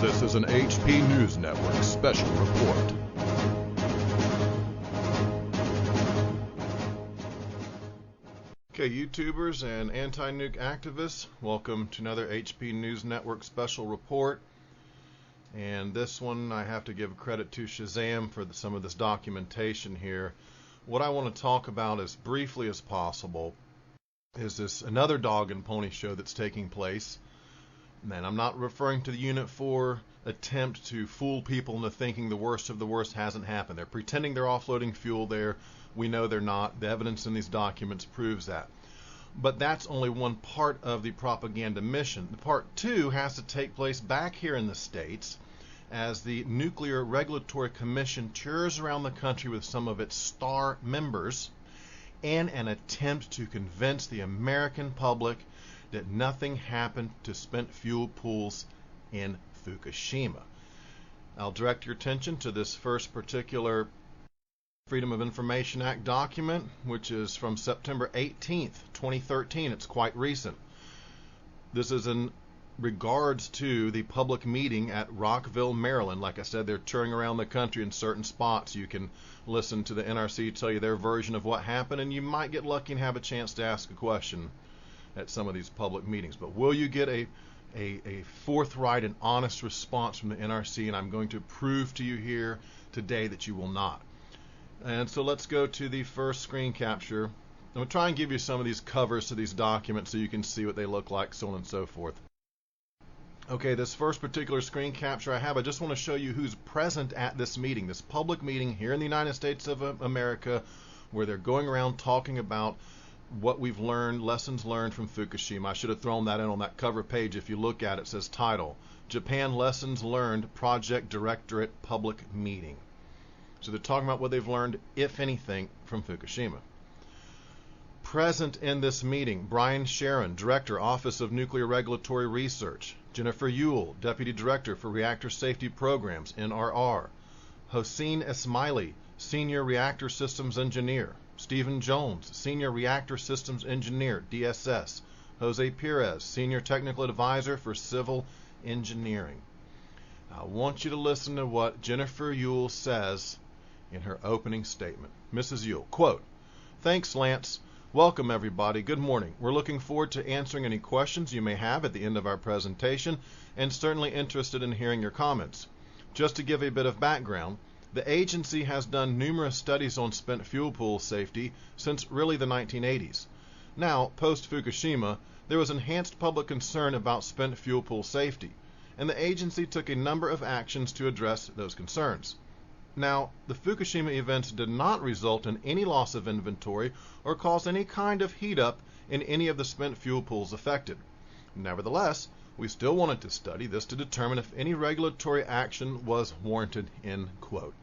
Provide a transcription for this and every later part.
This is an HP News Network special report. Okay, YouTubers and anti-nuke activists, welcome to another HP News Network special report. And this one I have to give credit to Shazam for some of this documentation here. What I want to talk about as briefly as possible is this another dog and pony show that's taking place. And I'm not referring to the Unit 4 attempt to fool people into thinking the worst of the worst hasn't happened. They're pretending they're offloading fuel there. We know they're not. The evidence in these documents proves that. But that's only one part of the propaganda mission. The part two has to take place back here in the States as the Nuclear Regulatory Commission tours around the country with some of its star members in an attempt to convince the American public that nothing happened to spent fuel pools in Fukushima. I'll direct your attention to this first particular Freedom of Information Act document, which is from September 18th, 2013. It's quite recent. This is in regards to the public meeting at Rockville, Maryland. Like I said, they're touring around the country in certain spots. You can listen to the NRC tell you their version of what happened, and you might get lucky and have a chance to ask a question at some of these public meetings. But will you get a forthright and honest response from the NRC? And I'm going to prove to you here today that you will not. And so let's go to the first screen capture. I'm going to try and give you some of these covers to these documents so you can see what they look like, so on and so forth. Okay, this first particular screen capture I just want to show you who's present at this meeting, this public meeting here in the United States of America, where they're going around talking about what we've learned, lessons learned from Fukushima. I should have thrown that in on that cover page. If you look at it, it says title, Japan Lessons Learned Project Directorate Public Meeting. So they're talking about what they've learned, if anything, from Fukushima. Present in this meeting, Brian Sharon, Director, Office of Nuclear Regulatory Research. Jennifer Ewell, Deputy Director for Reactor Safety Programs, NRR. Hossein Esmaili, Senior Reactor Systems Engineer. Stephen Jones, Senior Reactor Systems Engineer, DSS. Jose Perez, Senior Technical Advisor for Civil Engineering. I want you to listen to what Jennifer Ewell says in her opening statement. Mrs. Ewell, quote, "Thanks, Lance. Welcome, everybody. Good morning. We're looking forward to answering any questions you may have at the end of our presentation, and certainly interested in hearing your comments. Just to give a bit of background, the agency has done numerous studies on spent fuel pool safety since really the 1980s. Now, post-Fukushima, there was enhanced public concern about spent fuel pool safety, and the agency took a number of actions to address those concerns. Now, the Fukushima events did not result in any loss of inventory or cause any kind of heat up in any of the spent fuel pools affected. Nevertheless, we still wanted to study this to determine if any regulatory action was warranted," end quote.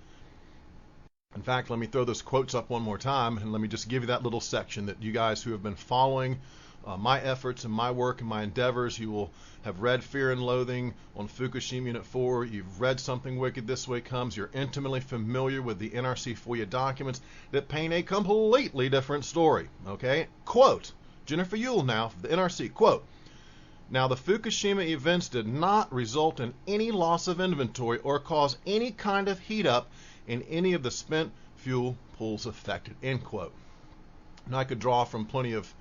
In fact, let me throw those quotes up one more time, and let me just give you that little section that you guys who have been following my efforts and my work and my endeavors, you will have read Fear and Loathing on Fukushima Unit 4. You've read Something Wicked This Way Comes. You're intimately familiar with the NRC FOIA documents that paint a completely different story. Okay? Quote, Jennifer Ewell now, the NRC, quote, "Now, the Fukushima events did not result in any loss of inventory or cause any kind of heat up in any of the spent fuel pools affected," end quote. Now, I could draw from plenty of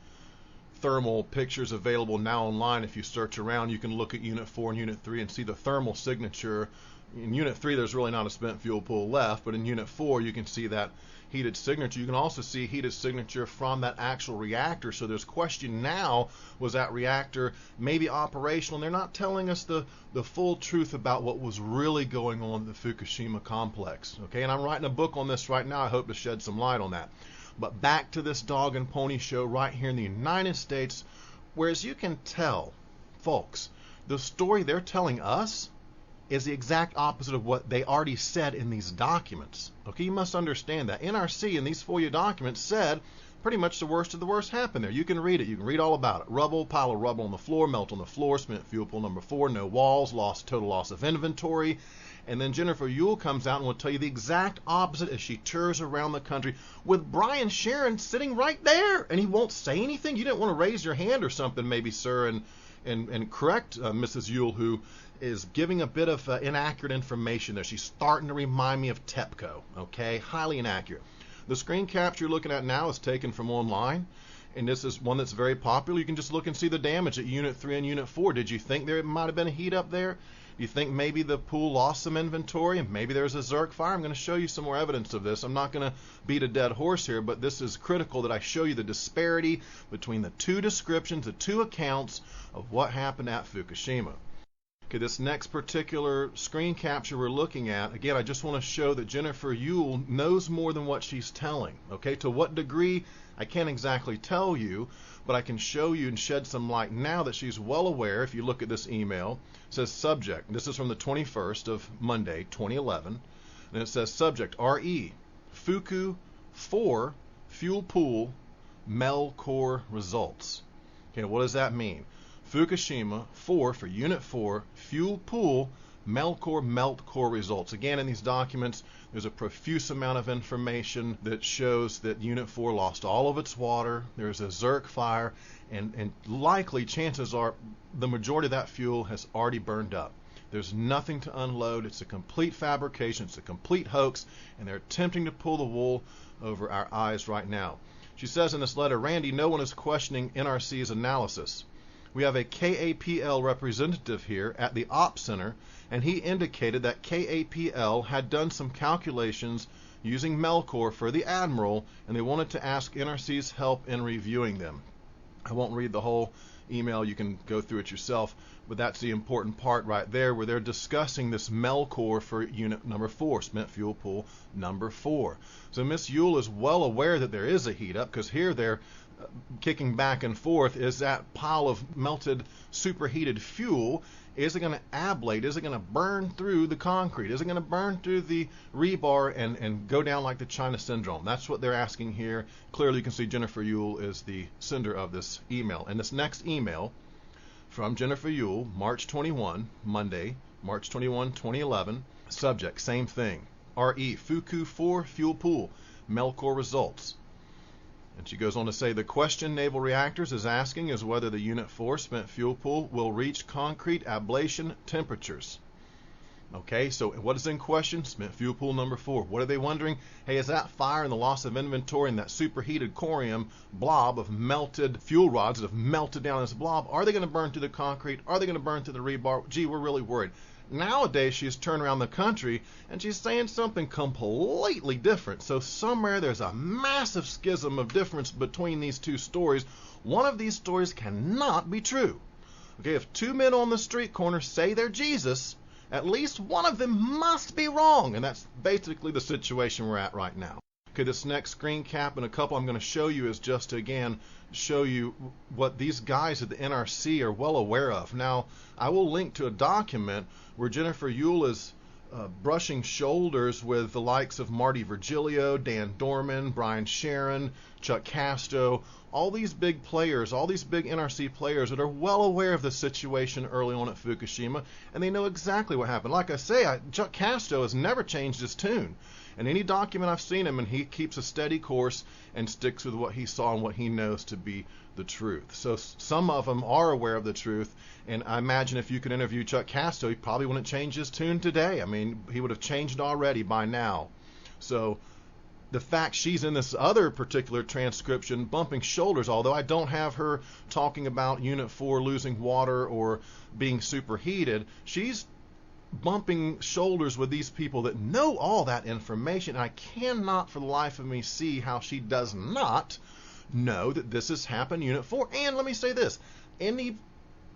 thermal pictures available now online. If you search around, you can look at Unit 4 and Unit 3 and see the thermal signature. In Unit 3, there's really not a spent fuel pool left, but in Unit 4, you can see that heated signature. You can also see heated signature from that actual reactor. So there's question now, was that reactor maybe operational? And they're not telling us the full truth about what was really going on in the Fukushima complex. Okay, and I'm writing a book on this right now. I hope to shed some light on that. But back to this dog and pony show right here in the United States, where, as you can tell, folks, the story they're telling us is the exact opposite of what they already said in these documents. Okay, you must understand that. NRC in these FOIA documents said pretty much the worst of the worst happened there. You can read it. You can read all about it. Rubble, pile of rubble on the floor, melt on the floor, spent fuel pool number 4, no walls, total loss of inventory. And then Jennifer Ewell comes out and will tell you the exact opposite as she tours around the country with Brian Sharon sitting right there. And he won't say anything. You didn't want to raise your hand or something maybe, sir, and and correct Mrs. Yule, who is giving a bit of inaccurate information there. She's starting to remind me of TEPCO, okay? Highly inaccurate. The screen capture you're looking at now is taken from online, and this is one that's very popular. You can just look and see the damage at Unit 3 and Unit 4. Did you think there might have been a heat up there? Do you think maybe the pool lost some inventory and maybe there's a Zirc fire? I'm going to show you some more evidence of this. I'm not going to beat a dead horse here, but this is critical that I show you the disparity between the two descriptions, the two accounts of what happened at Fukushima. Okay, this next particular screen capture we're looking at, again, I just want to show that Jennifer Yule knows more than what she's telling. Okay, to what degree, I can't exactly tell you, but I can show you and shed some light now that she's well aware. If you look at this email, it says subject. This is from the 21st of Monday, 2011, and it says subject, RE, Fuku 4 fuel pool MEL core results. Okay, what does that mean? Fukushima 4 for Unit 4 fuel pool melt core results. Again, in these documents, there's a profuse amount of information that shows that Unit 4 lost all of its water. There's a Zirc fire, and likely chances are the majority of that fuel has already burned up. There's nothing to unload. It's a complete fabrication. It's a complete hoax, and they're attempting to pull the wool over our eyes right now. She says in this letter, Randy, no one is questioning NRC's analysis. We have a KAPL representative here at the Ops Center, and he indicated that KAPL had done some calculations using Melcor for the Admiral, and they wanted to ask NRC's help in reviewing them. I won't read the whole email. You can go through it yourself, but that's the important part right there where they're discussing this Melcor for unit number 4, spent fuel pool number 4. So Miss Yule is well aware that there is a heat up, because here they're kicking back and forth. Is that pile of melted superheated fuel, is it going to ablate? Is it going to burn through the concrete? Is it going to burn through the rebar and go down like the China syndrome? That's what they're asking here. Clearly you can see Jennifer Yule is the sender of this email. And this next email from Jennifer Yule, March 21, Monday, March 21, 2011, subject, same thing. RE, Fuku 4 fuel pool, Melcor results. And she goes on to say, the question Naval Reactors is asking is whether the Unit 4 spent fuel pool will reach concrete ablation temperatures. Okay, so what is in question? Spent fuel pool number 4. What are they wondering? Hey, is that fire and the loss of inventory and that superheated corium blob of melted fuel rods that have melted down this blob, are they going to burn through the concrete? Are they going to burn through the rebar? Gee, we're really worried. Nowadays, she's turned around the country and she's saying something completely different. So somewhere there's a massive schism of difference between these two stories. One of these stories cannot be true. Okay, if two men on the street corner say they're Jesus, at least one of them must be wrong. And that's basically the situation we're at right now. Okay, this next screen cap and a couple I'm going to show you is just to, again, show you what these guys at the NRC are well aware of. Now, I will link to a document where Jennifer Yule is brushing shoulders with the likes of Marty Virgilio, Dan Dorman, Brian Sharon, Chuck Casto, all these big players, all these big NRC players that are well aware of the situation early on at Fukushima, and they know exactly what happened. Like I say, Chuck Casto has never changed his tune. In any document I've seen him, and he keeps a steady course and sticks with what he saw and what he knows to be the truth. So some of them are aware of the truth, and I imagine if you could interview Chuck Casto, he probably wouldn't change his tune today. I mean, he would have changed already by now. So the fact she's in this other particular transcription bumping shoulders, although I don't have her talking about Unit 4 losing water or being superheated, she's bumping shoulders with these people that know all that information. I cannot for the life of me see how she does not know that this has happened in Unit 4. And let me say this, in the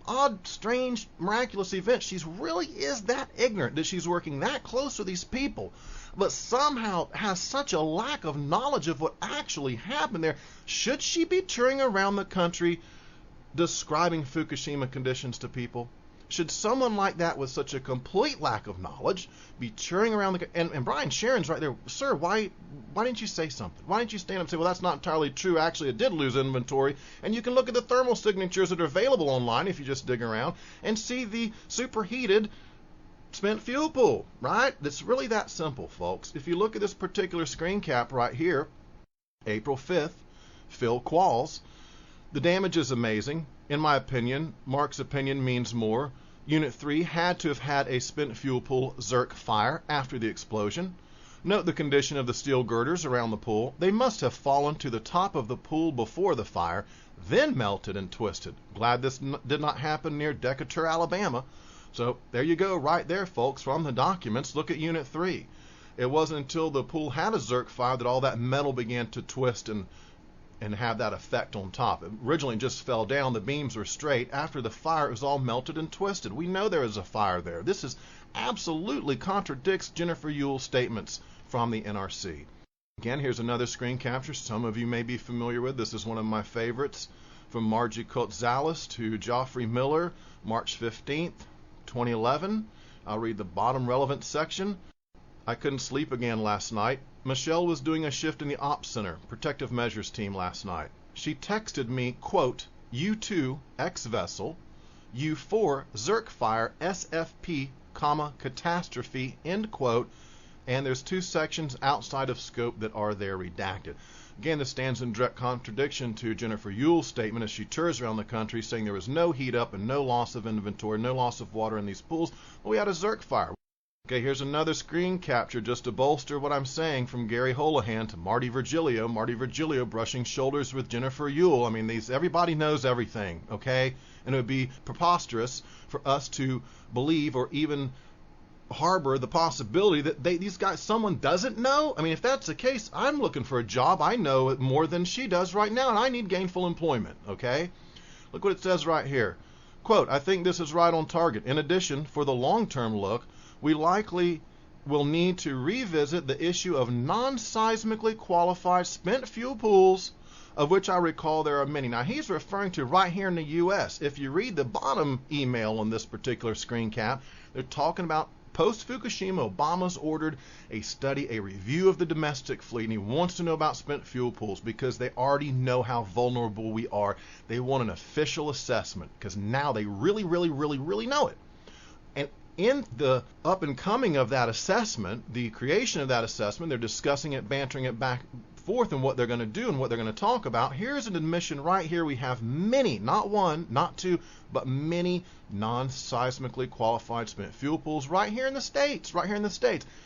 odd, strange, miraculous event, she really is that ignorant that she's working that close with these people, but somehow has such a lack of knowledge of what actually happened there. Should she be touring around the country describing Fukushima conditions to people? Should someone like that with such a complete lack of knowledge be touring around the and Brian Sharon's right there, sir, why didn't you say something? Why didn't you stand up and say, well, that's not entirely true. Actually, it did lose inventory. And you can look at the thermal signatures that are available online if you just dig around and see the superheated spent fuel pool, right? It's really that simple, folks. If you look at this particular screen cap right here, April 5th, Phil Qualls, the damage is amazing. In my opinion, Mark's opinion means more. Unit 3 had to have had a spent fuel pool Zirc fire after the explosion. Note the condition of the steel girders around the pool. They must have fallen to the top of the pool before the fire, then melted and twisted. Glad this did not happen near Decatur, Alabama. So there you go right there, folks, from the documents. Look at Unit 3. It wasn't until the pool had a Zirc fire that all that metal began to twist and have that effect on top. It originally just fell down. The beams were straight. After the fire, it was all melted and twisted. We know there is a fire there. This is absolutely contradicts Jennifer Ewell's statements from the NRC. Again, here's another screen capture some of you may be familiar with. This is one of my favorites. From Margie Gonzalez to Geoffrey Miller, March 15th, 2011. I'll read the bottom relevant section. I couldn't sleep again last night. Michelle was doing a shift in the Ops Center, Protective Measures team last night. She texted me, quote, U2, ex-vessel, U4, Zirc fire, SFP, comma, catastrophe, end quote, and there's 2 sections outside of scope that are there redacted. Again, this stands in direct contradiction to Jennifer Ewell's statement as she tours around the country saying there was no heat up and no loss of inventory, no loss of water in these pools. Well, we had a Zirc fire. Okay, here's another screen capture just to bolster what I'm saying from Gary Holohan to Marty Virgilio. Marty Virgilio brushing shoulders with Jennifer Ewell. I mean, everybody knows everything, okay? And it would be preposterous for us to believe or even harbor the possibility that these guys, someone doesn't know. I mean, if that's the case, I'm looking for a job. I know it more than she does right now, and I need gainful employment, okay? Look what it says right here. Quote, I think this is right on target. In addition, for the long-term look, we likely will need to revisit the issue of non-seismically qualified spent fuel pools, of which I recall there are many. Now, he's referring to right here in the U.S. If you read the bottom email on this particular screen cap, they're talking about post-Fukushima, Obama's ordered a study, a review of the domestic fleet, and he wants to know about spent fuel pools because they already know how vulnerable we are. They want an official assessment because now they really know it. And in the up and coming of that assessment, the creation of that assessment, they're discussing it, bantering it back forth and what they're going to do and what they're going to talk about. Here's an admission right here. We have many, not one, not two, but many non-seismically qualified spent fuel pools right here in the States,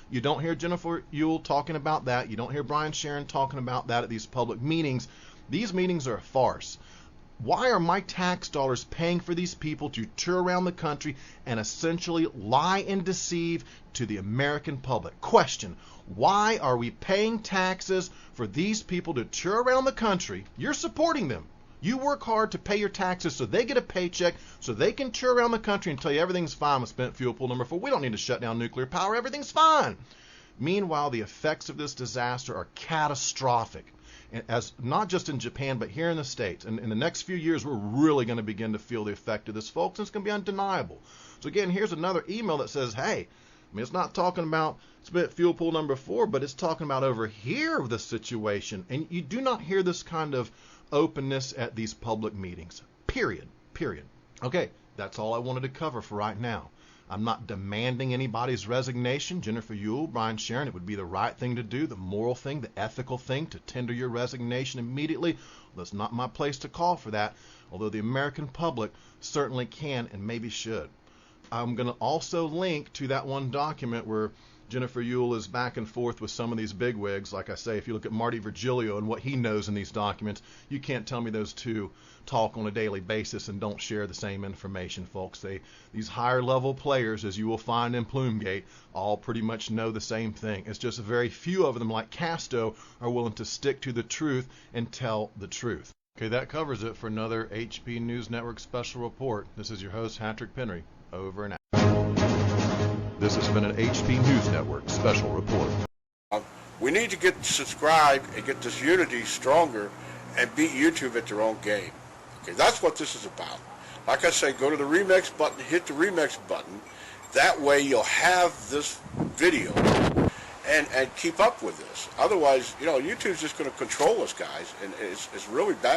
You don't hear Jennifer Ewell talking about that. You don't hear Brian Sharon talking about that at these public meetings. These meetings are a farce. Why are my tax dollars paying for these people to tour around the country and essentially lie and deceive to the American public? Question, why are we paying taxes for these people to tour around the country? You're supporting them. You work hard to pay your taxes so they get a paycheck, so they can tour around the country and tell you everything's fine with spent fuel pool number 4. We don't need to shut down nuclear power. Everything's fine. Meanwhile, the effects of this disaster are catastrophic. As not just in Japan, but here in the States. And in the next few years, we're really going to begin to feel the effect of this, folks, and it's going to be undeniable. So again, here's another email that says, hey, I mean, it's not talking about spent fuel pool number 4, but it's talking about over here the situation. And you do not hear this kind of openness at these public meetings. Period. Okay, that's all I wanted to cover for right now. I'm not demanding anybody's resignation. Jennifer Ewell, Brian Sharon, it would be the right thing to do, the moral thing, the ethical thing, to tender your resignation immediately. Well, that's not my place to call for that, although the American public certainly can and maybe should. I'm going to also link to that one document where Jennifer Ewell is back and forth with some of these bigwigs. Like I say, if you look at Marty Virgilio and what he knows in these documents, you can't tell me those two talk on a daily basis and don't share the same information, folks. These higher level players, as you will find in Plumegate, all pretty much know the same thing. It's just very few of them, like Casto, are willing to stick to the truth and tell the truth. Okay, that covers it for another HP News Network special report. This is your host, Hatrick Penry. Over and out. This has been an HP News Network special report. We need to get subscribed and get this unity stronger and beat YouTube at their own game. Okay, that's what this is about. Like I say, go to the remix button, hit the remix button. That way you'll have this video and keep up with this. Otherwise, YouTube's just going to control us, guys, and it's really bad.